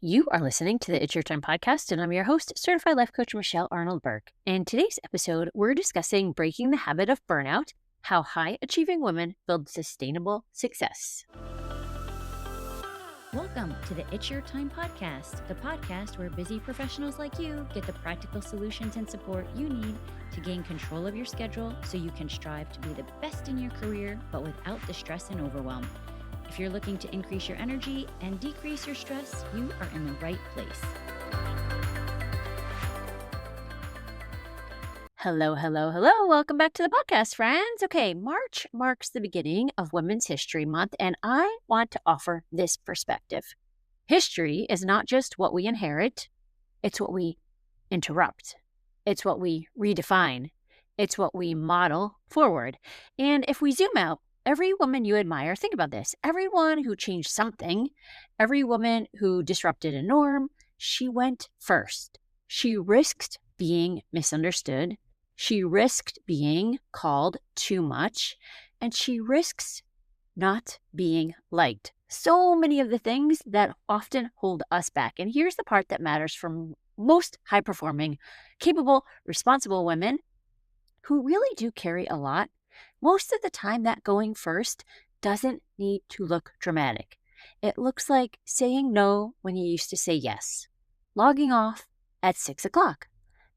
You are listening to the It's Your Time podcast, and I'm your host, Certified Life Coach Michelle Arnold Burke. In today's episode, we're discussing breaking the habit of burnout, how high-achieving women build sustainable success. Welcome to the It's Your Time podcast, the podcast where busy professionals like you get the practical solutions and support you need to gain control of your schedule so you can strive to be the best in your career, but without the stress and overwhelm. If you're looking to increase your energy and decrease your stress, you are in the right place. Hello. Welcome back to the podcast, friends. Okay, March marks the beginning of Women's History Month, and I want to offer this perspective. History is not just what we inherit, it's what we interrupt. It's what we redefine. It's what we model forward. And if we zoom out, every woman you admire, think about this, everyone who changed something, every woman who disrupted a norm, she went first. She risked being misunderstood. She risked being called too much, and she risks not being liked. So many of the things that often hold us back. And here's the part that matters for most high-performing, capable, responsible women who really do carry a lot. Most of the time, that going first doesn't need to look dramatic. It looks like saying no when you used to say yes, logging off at 6 o'clock,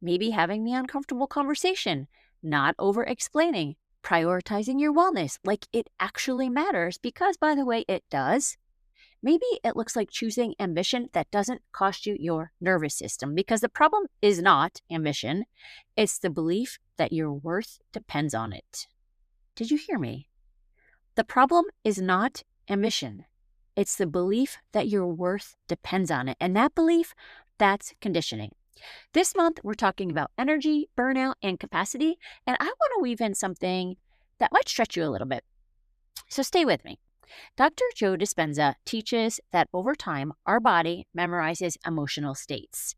maybe having the uncomfortable conversation, not over-explaining, prioritizing your wellness like it actually matters because, by the way, it does. Maybe it looks like choosing ambition that doesn't cost you your nervous system because the problem is not ambition. It's the belief that your worth depends on it. Did you hear me? The problem is not ambition. It's the belief that your worth depends on it. And that belief, that's conditioning. This month, we're talking about energy, burnout, and capacity. And I want to weave in something that might stretch you a little bit. So stay with me. Dr. Joe Dispenza teaches that over time, our body memorizes emotional states.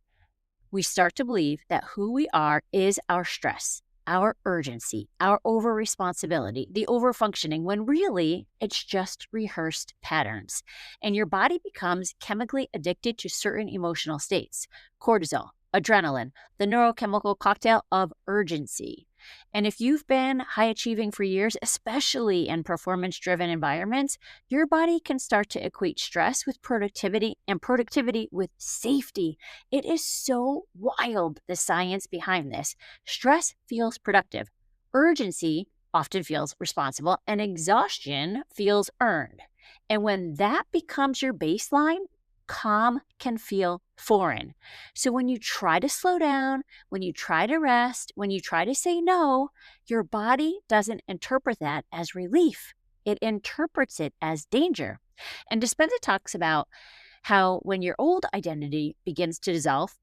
We start to believe that who we are is our stress, our urgency, our over-responsibility, the over-functioning, when really it's just rehearsed patterns. And your body becomes chemically addicted to certain emotional states. Cortisol, adrenaline, the neurochemical cocktail of urgency. And if you've been high-achieving for years, especially in performance-driven environments, your body can start to equate stress with productivity and productivity with safety. It is so wild, the science behind this. Stress feels productive. Urgency often feels responsible, and exhaustion feels earned. And when that becomes your baseline, calm can feel foreign. So when you try to slow down, when you try to rest, when you try to say no, your body doesn't interpret that as relief. It interprets it as danger. And Dispenza talks about how when your old identity begins to dissolve,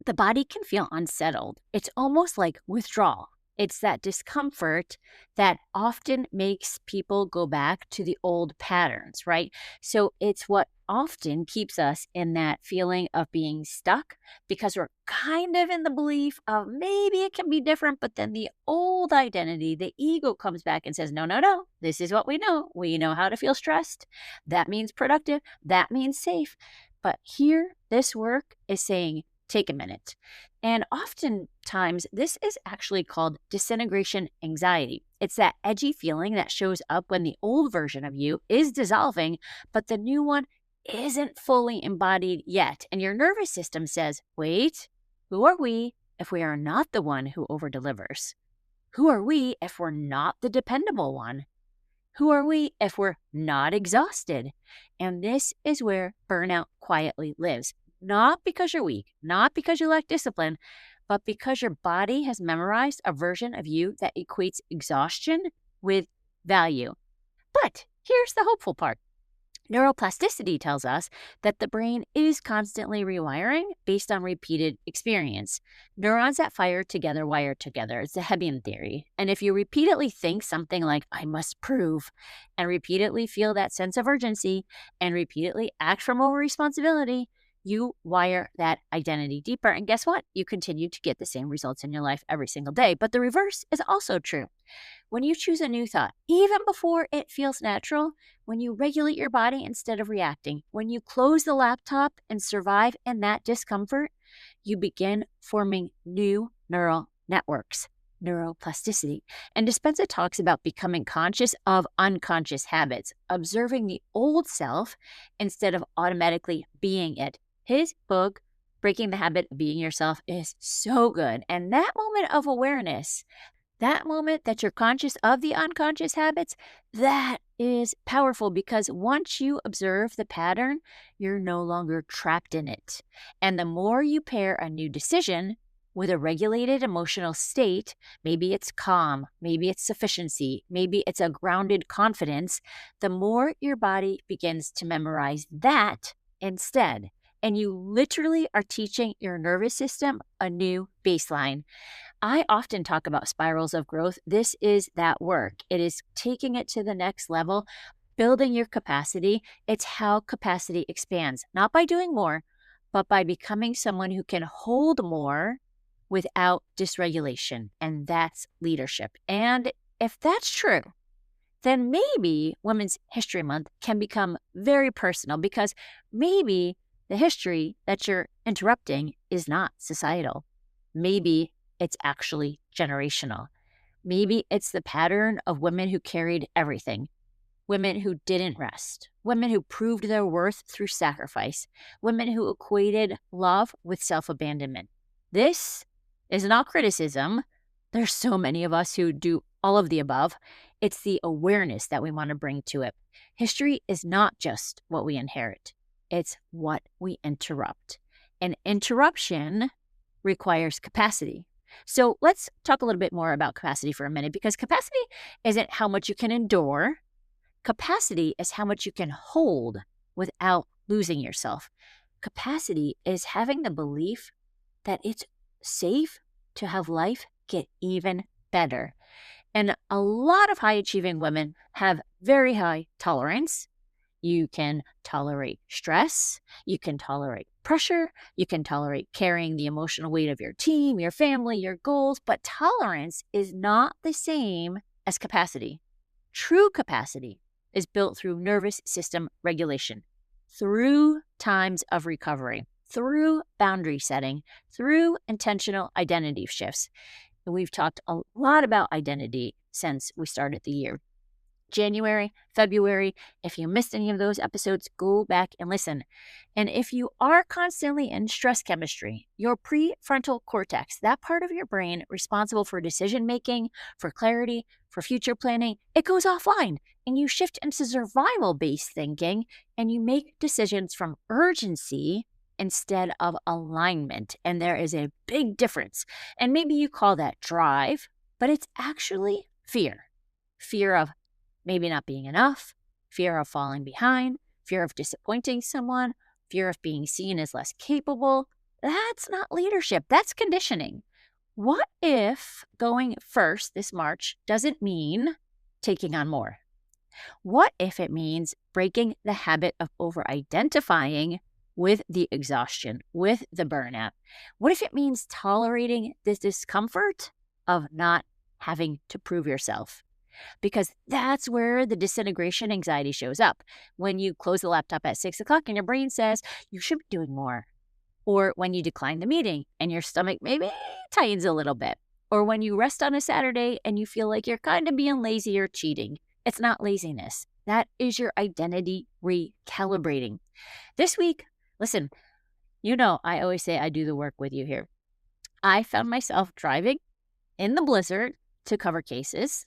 the body can feel unsettled. It's almost like withdrawal. It's that discomfort that often makes people go back to the old patterns, right? So it's what often keeps us in that feeling of being stuck because we're kind of in the belief of maybe it can be different, but then the old identity, the ego comes back and says, no, this is what we know. We know how to feel stressed. That means productive. That means safe. But here, this work is saying, take a minute. And oftentimes, this is actually called disintegration anxiety. It's that edgy feeling that shows up when the old version of you is dissolving, but the new one isn't fully embodied yet. And your nervous system says, wait, who are we if we are not the one who over-delivers? Who are we if we're not the dependable one? Who are we if we're not exhausted? And this is where burnout quietly lives. Not because you're weak, not because you lack discipline, but because your body has memorized a version of you that equates exhaustion with value. But here's the hopeful part. Neuroplasticity tells us that the brain is constantly rewiring based on repeated experience. Neurons that fire together wire together. It's the Hebbian theory. And if you repeatedly think something like, I must prove, and repeatedly feel that sense of urgency, and repeatedly act from over-responsibility, You wire that identity deeper. And guess what? You continue to get the same results in your life every single day. But the reverse is also true. When you choose a new thought, even before it feels natural, when you regulate your body instead of reacting, when you close the laptop and survive in that discomfort, you begin forming new neural networks, neuroplasticity. And Dispenza talks about becoming conscious of unconscious habits, observing the old self instead of automatically being it. His book, Breaking the Habit of Being Yourself, is so good. And that moment of awareness, that moment that you're conscious of the unconscious habits, that is powerful because once you observe the pattern, you're no longer trapped in it. And the more you pair a new decision with a regulated emotional state, maybe it's calm, maybe it's sufficiency, maybe it's a grounded confidence, the more your body begins to memorize that instead. And you literally are teaching your nervous system a new baseline. I often talk about spirals of growth. This is that work. It is taking it to the next level, building your capacity. It's how capacity expands, not by doing more, but by becoming someone who can hold more without dysregulation. And that's leadership. And if that's true, then maybe Women's History Month can become very personal because maybe the history that you're interrupting is not societal. Maybe it's actually generational. Maybe it's the pattern of women who carried everything, women who didn't rest, women who proved their worth through sacrifice, women who equated love with self-abandonment. This is not criticism. There's so many of us who do all of the above. It's the awareness that we want to bring to it. History is not just what we inherit. It's what we interrupt. And interruption requires capacity. So let's talk a little bit more about capacity for a minute, because capacity isn't how much you can endure. Capacity is how much you can hold without losing yourself. Capacity is having the belief that it's safe to have life get even better. And a lot of high achieving women have very high tolerance. You can tolerate stress, you can tolerate pressure, you can tolerate carrying the emotional weight of your team, your family, your goals, but tolerance is not the same as capacity. True capacity is built through nervous system regulation, through times of recovery, through boundary setting, through intentional identity shifts. And we've talked a lot about identity since we started the year. January, February. If you missed any of those episodes, go back and listen. And if you are constantly in stress chemistry, your prefrontal cortex, that part of your brain responsible for decision making, for clarity, for future planning, it goes offline and you shift into survival-based thinking and you make decisions from urgency instead of alignment. And there is a big difference. And maybe you call that drive, but it's actually fear. Fear of maybe not being enough, fear of falling behind, fear of disappointing someone, fear of being seen as less capable. That's not leadership. That's conditioning. What if going first this March doesn't mean taking on more? What if it means breaking the habit of over-identifying with the exhaustion, with the burnout? What if it means tolerating the discomfort of not having to prove yourself? Because that's where the disintegration anxiety shows up. When you close the laptop at 6 o'clock and your brain says, you should be doing more. Or when you decline the meeting and your stomach maybe tightens a little bit. Or when you rest on a Saturday and you feel like you're kind of being lazy or cheating. It's not laziness. That is your identity recalibrating. This week, listen, you know, I always say I do the work with you here. I found myself driving in the blizzard to cover cases.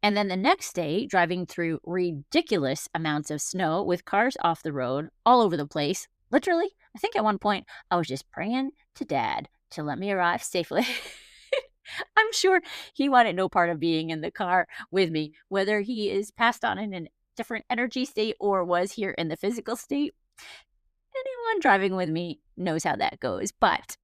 And then the next day, driving through ridiculous amounts of snow with cars off the road all over the place. Literally, I think at one point, I was just praying to Dad to let me arrive safely. I'm sure he wanted no part of being in the car with me, whether he is passed on in a different energy state or was here in the physical state. Anyone driving with me knows how that goes. But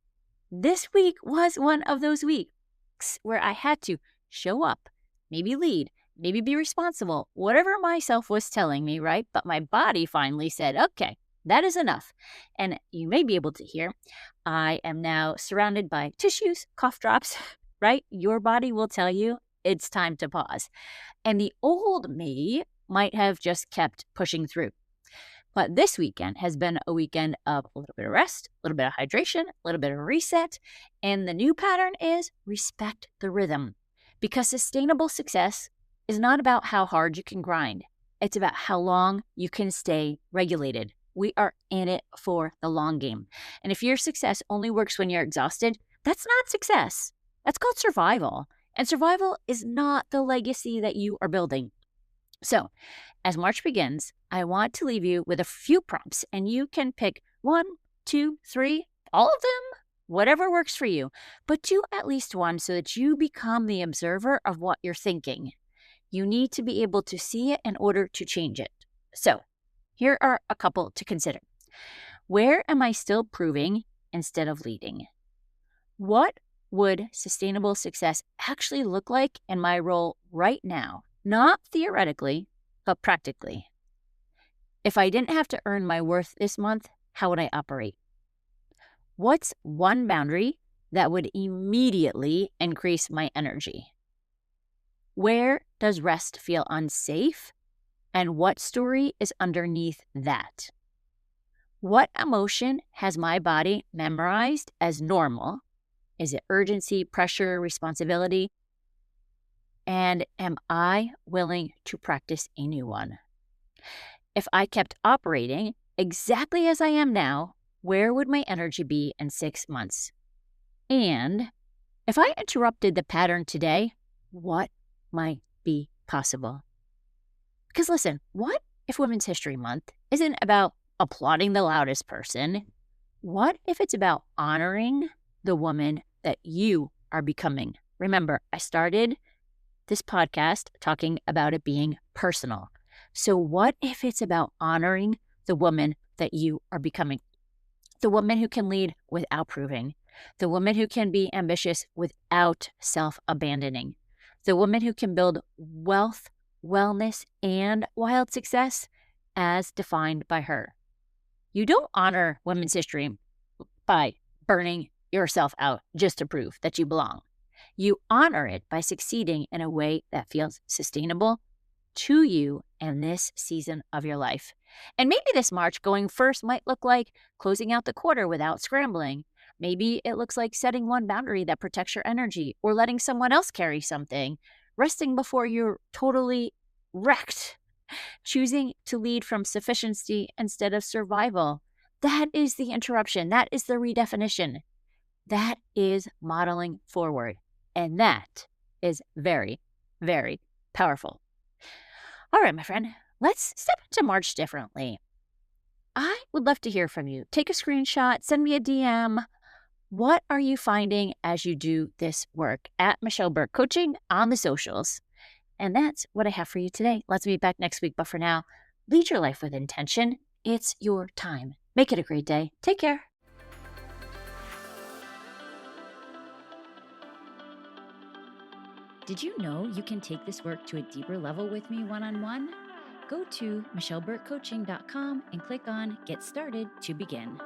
this week was one of those weeks where I had to show up, maybe lead, maybe be responsible, whatever myself was telling me, right? But my body finally said, okay, That is enough. And you may be able to hear, I am now surrounded by tissues, cough drops, right? Your body will tell you it's time to pause. And the old me might have just kept pushing through. But this weekend has been a weekend of a little bit of rest, a little bit of hydration, a little bit of reset. And the new pattern is respect the rhythm. Because sustainable success is not about how hard you can grind. It's about how long you can stay regulated. We are in it for the long game. And if your success only works when you're exhausted, that's not success. That's called survival. And survival is not the legacy that you are building. So, as March begins, I want to leave you with a few prompts, and you can pick 1, 2, 3, all of them, whatever works for you. But do at least one so that you become the observer of what you're thinking. You need to be able to see it in order to change it. So, here are a couple to consider. Where am I still proving instead of leading? What would sustainable success actually look like in my role right now? Not theoretically, but practically. If I didn't have to earn my worth this month, how would I operate? What's one boundary that would immediately increase my energy? Where does rest feel unsafe? And what story is underneath that? What emotion has my body memorized as normal? Is it urgency, pressure, responsibility? And am I willing to practice a new one? If I kept operating exactly as I am now, where would my energy be in 6 months? And if I interrupted the pattern today, what might be possible? Because listen, what if Women's History Month isn't about applauding the loudest person? What if it's about honoring the woman that you are becoming? Remember, I started this podcast talking about it being personal. So what if it's about honoring the woman that you are becoming? The woman who can lead without proving. The woman who can be ambitious without self-abandoning. The woman who can build wealth, wellness, and wild success as defined by her. You don't honor women's history by burning yourself out just to prove that you belong. You honor it by succeeding in a way that feels sustainable to you in this season of your life. And maybe this March, going first might look like closing out the quarter without scrambling. Maybe it looks like setting one boundary that protects your energy, or letting someone else carry something, resting before you're totally wrecked, choosing to lead from sufficiency instead of survival. That is the interruption. That is the redefinition. That is modeling forward. And that is very, very powerful. All right, my friend, let's step into March differently. I would love to hear from you. Take a screenshot, send me a DM. What are you finding as you do this work? At Michelle Burke Coaching on the socials. And that's what I have for you today. Let's meet back next week. But for now, lead your life with intention. It's your time. Make it a great day. Take care. Did you know you can take this work to a deeper level with me one-on-one? Go to michelleburkecoaching.com and click on Get Started to begin.